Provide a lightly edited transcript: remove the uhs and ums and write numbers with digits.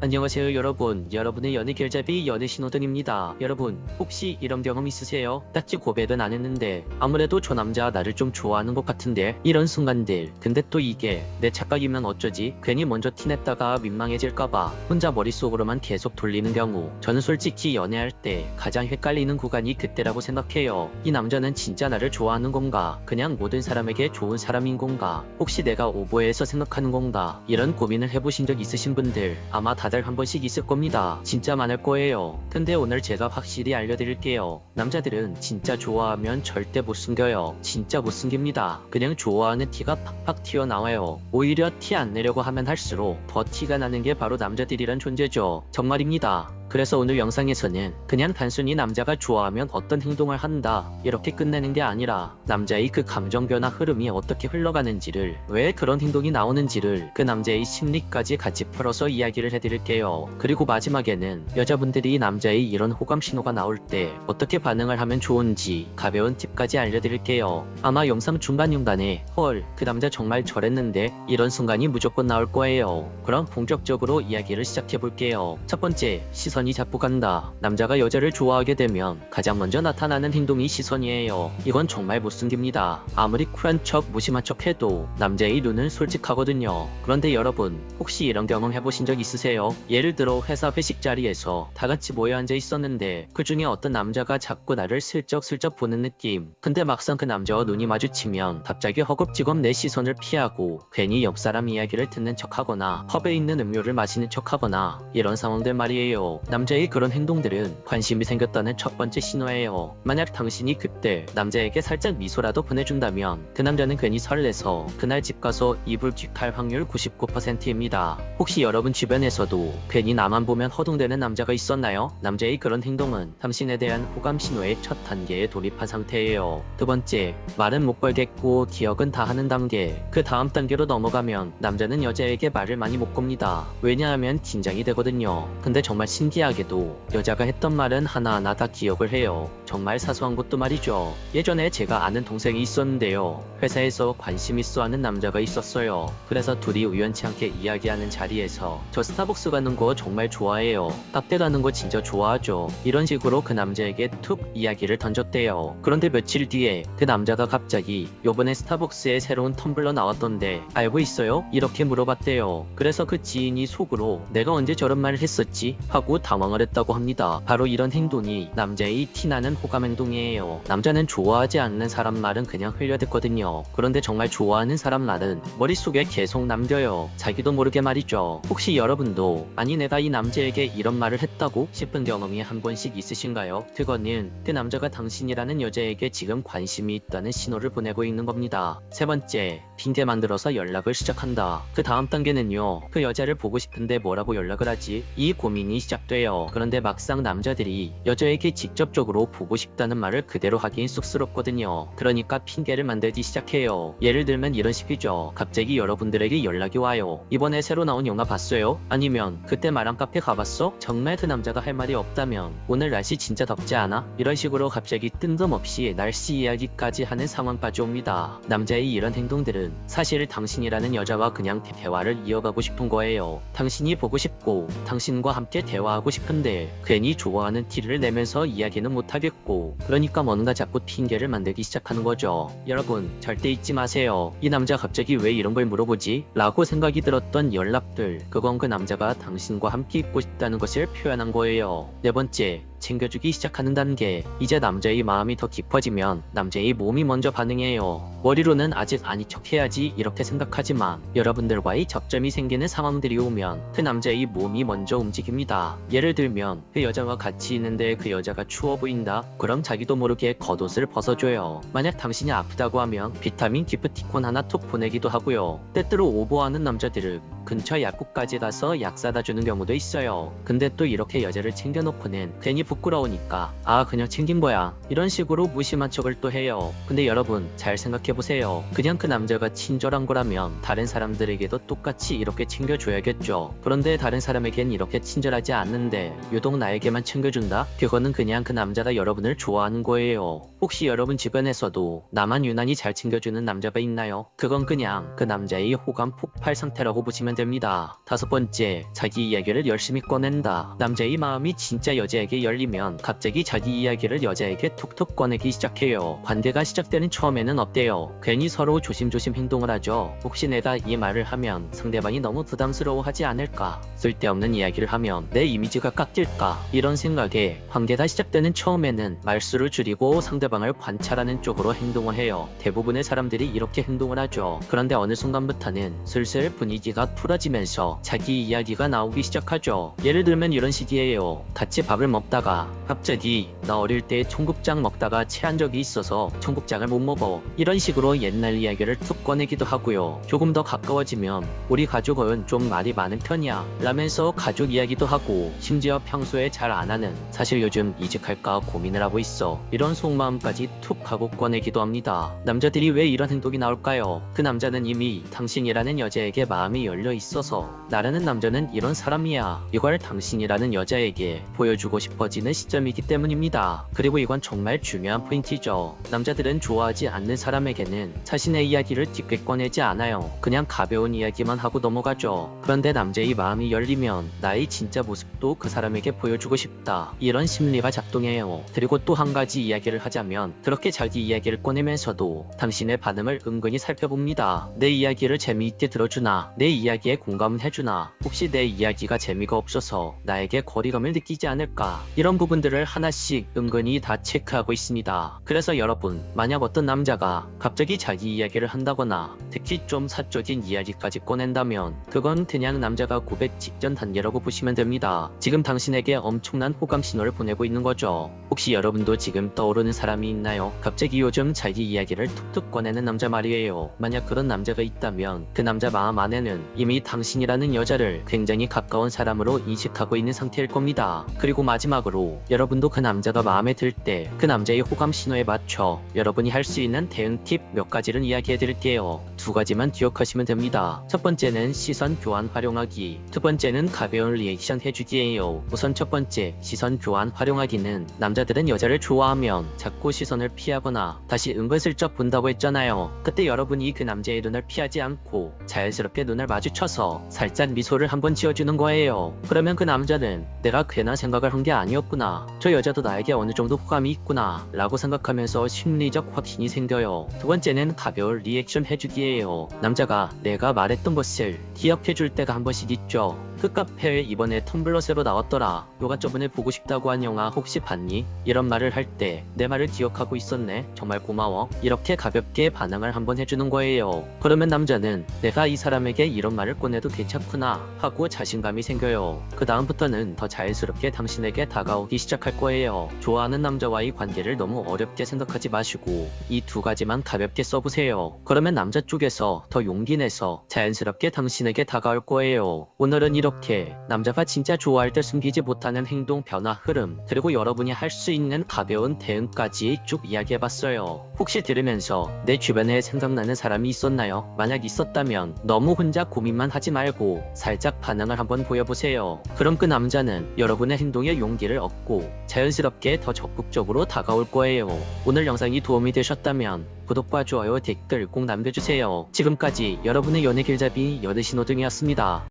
안녕하세요 여러분. 여러분의 연애 결잡이 연애 신호등입니다. 여러분 혹시 이런 경험 있으세요? 딱지 고백은 안 했는데 아무래도 저 남자 나를 좀 좋아하는 것 같은데 이런 순간들. 근데 또 이게 내 착각이면 어쩌지? 괜히 먼저 티냈다가 민망해질까봐 혼자 머릿속으로만 계속 돌리는 경우. 저는 솔직히 연애할 때 가장 헷갈리는 구간이 그때라고 생각해요. 이 남자는 진짜 나를 좋아하는 건가? 그냥 모든 사람에게 좋은 사람인 건가? 혹시 내가 오버해서 생각하는 건가? 이런 고민을 해보신 적 있으신 분들 아마 다들 한 번씩 있을 겁니다. 진짜 많을 거예요. 근데 오늘 제가 확실히 알려드릴게요. 남자들은 진짜 좋아하면 절대 못 숨겨요. 진짜 못 숨깁니다. 그냥 좋아하는 티가 팍팍 튀어나와요. 오히려 티 안 내려고 하면 할수록 더 티가 나는 게 바로 남자들이란 존재죠. 정말입니다. 그래서 오늘 영상에서는 그냥 단순히 남자가 좋아하면 어떤 행동을 한다 이렇게 끝내는 게 아니라 남자의 그 감정 변화 흐름이 어떻게 흘러가는지를, 왜 그런 행동이 나오는지를, 그 남자의 심리까지 같이 풀어서 이야기를 해드릴게요. 그리고 마지막에는 여자분들이 남자의 이런 호감 신호가 나올 때 어떻게 반응을 하면 좋은지 가벼운 팁까지 알려드릴게요. 아마 영상 중간중간에 헐, 그 남자 정말 저랬는데 이런 순간이 무조건 나올 거예요. 그럼 본격적으로 이야기를 시작해볼게요. 첫 번째, 시선이 자꾸 간다. 남자가 여자를 좋아하게 되면 가장 먼저 나타나는 행동이 시선이에요. 이건 정말 못 숨깁니다. 아무리 쿨한 척 무심한 척 해도 남자의 눈은 솔직하거든요. 그런데 여러분 혹시 이런 경험 해보신 적 있으세요? 예를 들어 회사 회식 자리에서 다 같이 모여 앉아 있었는데 그 중에 어떤 남자가 자꾸 나를 슬쩍슬쩍 보는 느낌. 근데 막상 그 남자와 눈이 마주치면 갑자기 허겁지겁 내 시선을 피하고 괜히 옆 사람 이야기를 듣는 척하거나 컵에 있는 음료를 마시는 척하거나 이런 상황들 말이에요. 남자의 그런 행동들은 관심이 생겼다는 첫 번째 신호예요. 만약 당신이 그때 남자에게 살짝 미소라도 보내준다면 그 남자는 괜히 설레서 그날 집 가서 이불 킥할 확률 99%입니다. 혹시 여러분 주변에서도 괜히 나만 보면 허둥대는 남자가 있었나요? 남자의 그런 행동은 당신에 대한 호감 신호의 첫 단계에 돌입한 상태예요. 두 번째, 말은 못 걸겠고 기억은 다 하는 단계. 그 다음 단계로 넘어가면 남자는 여자에게 말을 많이 못 겁니다. 왜냐하면 긴장이 되거든요. 근데 정말 신기하게도 여자가 했던 말은 하나하나 다 기억을 해요. 정말 사소한 것도 말이죠. 예전에 제가 아는 동생이 있었는데요. 회사에서 관심 있어 하는 남자가 있었어요. 그래서 둘이 우연치 않게 이야기하는 자리에서 저 스타벅스 가는 거 정말 좋아해요. 카페 가는 거 진짜 좋아하죠. 이런 식으로 그 남자에게 툭 이야기를 던졌대요. 그런데 며칠 뒤에 그 남자가 갑자기 요번에 스타벅스에 새로운 텀블러 나왔던데 알고 있어요? 이렇게 물어봤대요. 그래서 그 지인이 속으로 내가 언제 저런 말을 했었지? 하고 당황을 했다고 합니다. 바로 이런 행동이 남자의 티나는 호감 행동이에요. 남자는 좋아하지 않는 사람 말은 그냥 흘려듣거든요. 그런데 정말 좋아하는 사람 말은 머릿속에 계속 남겨요. 자기도 모르게 말이죠. 혹시 여러분도 아니 내가 이 남자에게 이런 말을 했다고 싶은 경험이 한 번씩 있으신가요? 그거는 그 남자가 당신이라는 여자에게 지금 관심이 있다는 신호를 보내고 있는 겁니다. 세 번째, 핑계 만들어서 연락을 시작한다. 그 다음 단계는요. 그 여자를 보고 싶은데 뭐라고 연락을 하지? 이 고민이 시작돼요. 그런데 막상 남자들이 여자에게 직접적으로 보고 싶다는 말을 그대로 하긴 쑥스럽거든요. 그러니까 핑계를 만들기 시작해요. 예를 들면 이런 식이죠. 갑자기 여러분들에게 연락이 와요. 이번에 새로 나온 영화 봤어요? 아니면 그때 말한 카페 가봤어? 정말 그 남자가 할 말이 없다면 오늘 날씨 진짜 덥지 않아? 이런 식으로 갑자기 뜬금없이 날씨 이야기까지 하는 상황까지 옵니다. 남자의 이런 행동들은 사실 당신이라는 여자와 그냥 대화를 이어가고 싶은 거예요. 당신이 보고 싶고 당신과 함께 대화하고 싶은데 괜히 좋아하는 티를 내면서 이야기는 못하겠고, 그러니까 뭔가 자꾸 핑계를 만들기 시작하는 거죠. 여러분 절대 잊지 마세요. 이 남자 갑자기 왜 이런 걸 물어보지? 라고 생각이 들었던 연락들, 그건 그 남자가 당신과 함께 있고 싶다는 것을 표현한 거예요. 네 번째, 챙겨주기 시작하는 단계. 이제 남자의 마음이 더 깊어지면 남자의 몸이 먼저 반응해요. 머리로는 아직 아닌 척 해야지 이렇게 생각하지만 여러분들과의 접점이 생기는 상황들이 오면 그 남자의 몸이 먼저 움직입니다. 예를 들면 그 여자와 같이 있는데 그 여자가 추워 보인다? 그럼 자기도 모르게 겉옷을 벗어줘요. 만약 당신이 아프다고 하면 비타민 기프티콘 하나 톡 보내기도 하고요. 때때로 오버하는 남자들은 근처 약국까지 가서 약 사다 주는 경우도 있어요. 근데 또 이렇게 여자를 챙겨놓고는 괜히 부끄러우니까 아 그냥 챙긴 거야 이런 식으로 무심한 척을 또 해요. 근데 여러분 잘 생각해보세요. 그냥 그 남자가 친절한 거라면 다른 사람들에게도 똑같이 이렇게 챙겨줘야겠죠. 그런데 다른 사람에겐 이렇게 친절하지 않는데 유독 나에게만 챙겨준다? 그거는 그냥 그 남자가 여러분을 좋아하는 거예요. 혹시 여러분 주변에서도 나만 유난히 잘 챙겨주는 남자가 있나요? 그건 그냥 그 남자의 호감 폭발 상태라고 보시면 됩니다. 5번째, 자기 이야기를 열심히 꺼낸다. 남자의 마음이 진짜 여자에게 열리면 갑자기 자기 이야기를 여자에게 툭툭 꺼내기 시작해요. 관계가 시작되는 처음에는 어때요? 괜히 서로 조심조심 행동을 하죠. 혹시 내가 이 말을 하면 상대방이 너무 부담스러워하지 않을까? 쓸데없는 이야기를 하면 내 이미지가 깎일까? 이런 생각에 관계가 시작되는 처음에는 말수를 줄이고 상대방을 관찰하는 쪽으로 행동을 해요. 대부분의 사람들이 이렇게 행동을 하죠. 그런데 어느 순간부터는 슬슬 분위기가 풀어지면서 자기 이야기가 나오기 시작하죠. 예를 들면 이런 식이에요. 같이 밥을 먹다가 갑자기 나 어릴 때 청국장 먹다가 체한 적이 있어서 청국장을 못 먹어. 이런 식으로 옛날 이야기를 툭 꺼내기도 하고요. 조금 더 가까워지면 우리 가족은 좀 말이 많은 편이야 라면서 가족 이야기도 하고, 심지어 평소에 잘 안 하는 사실 요즘 이직할까 고민을 하고 있어 이런 속마음까지 툭 하고 꺼내기도 합니다. 남자들이 왜 이런 행동이 나올까요? 그 남자는 이미 당신이라는 여자에게 마음이 열려 있어서 나라는 남자는 이런 사람이야 이걸 당신이라는 여자에게 보여주고 싶어지는 시점이기 때문입니다. 그리고 이건 정말 중요한 포인트죠. 남자들은 좋아하지 않는 사람에게는 자신의 이야기를 깊게 꺼내지 않아요. 그냥 가벼운 이야기만 하고 넘어가죠. 그런데 남자의 마음이 열리면 나의 진짜 모습도 그 사람에게 보여주고 싶다, 이런 심리가 작동해요. 그리고 또 한 가지 이야기를 하자면, 그렇게 자기 이야기를 꺼내면서도 당신의 반응을 은근히 살펴봅니다. 내 이야기를 재미있게 들어주나, 내 이야기에 공감은 해주나, 혹시 내 이야기가 재미가 없어서 나에게 거리감을 느끼지 않을까, 이런 부분들을 하나씩 은근히 다 체크하고 있습니다. 그래서 여러분, 만약 어떤 남자가 갑자기 자기 이야기를 한다거나 특히 좀 사적인 이야기까지 꺼낸다면 그건 그냥 남자가 고백 직전 단계라고 보시면 됩니다. 지금 당신에게 엄청난 호감 신호를 보내고 있는 거죠. 혹시 여러분도 지금 떠오르는 사람이 있나요? 갑자기 요즘 자기 이야기를 툭툭 꺼내는 남자 말이에요. 만약 그런 남자가 있다면 그 남자 마음 안에는 이미 당신이라는 여자를 굉장히 가까운 사람으로 인식하고 있는 상태일 겁니다. 그리고 마지막으로, 여러분도 그 남자가 마음에 들 때 그 남자의 호감 신호에 맞춰 여러분이 할 수 있는 대응 팁 몇 가지를 이야기해 드릴게요. 2가지만 기억하시면 됩니다. 첫 번째는 시선 교환 활용하기, 두 번째는 가벼운 리액션 해주기예요. 우선 첫 번째, 시선 교환 활용하기는, 남자들은 여자를 좋아하면 자꾸 시선을 피하거나 다시 은근슬쩍 본다고 했잖아요. 그때 여러분이 그 남자의 눈을 피하지 않고 자연스럽게 눈을 마주쳐서 살짝 미소를 한번 지어주는 거예요. 그러면 그 남자는 내가 괜한 생각을 한 게 아니었구나, 저 여자도 나에게 어느 정도 호감이 있구나 라고 생각하면서 심리적 확신이 생겨요. 두 번째는 가벼운 리액션 해주기예요. 남자가 내가 말했던 것을 기억해줄 때가 한 번씩 있죠. 그 카페에 이번에 텀블러 새로 나왔더라, 너가 저번에 보고 싶다고 한 영화 혹시 봤니? 이런 말을 할 때 내 말을 기억하고 있었네, 정말 고마워, 이렇게 가볍게 반응을 한번 해주는 거예요. 그러면 남자는 내가 이 사람에게 이런 말을 꺼내도 괜찮구나 하고 자신감이 생겨요. 그 다음부터는 더 자연스럽게 당신에게 다가오기 시작할 거예요. 좋아하는 남자와의 관계를 너무 어렵게 생각하지 마시고 이 2가지만 가볍게 써보세요. 그러면 남자 쪽에서 더 용기 내서 자연스럽게 당신에게 다가올 거예요. 오늘은 이렇게 남자가 진짜 좋아할 때 숨기지 못하는 행동 변화 흐름, 그리고 여러분이 할 수 있는 가벼운 대응까지 쭉 이야기해봤어요. 혹시 들으면서 내 주변에 생각나는 사람이 있었나요? 만약 있었다면 너무 혼자 고민만 하지 말고 살짝 반응을 한번 보여보세요. 그럼 그 남자는 여러분의 행동에 용기를 얻고 자연스럽게 더 적극적으로 다가올 거예요. 오늘 영상이 도움이 되셨다면 구독과 좋아요, 댓글 꼭 남겨주세요. 지금까지 여러분의 연애 길잡이 연애신호등이었습니다.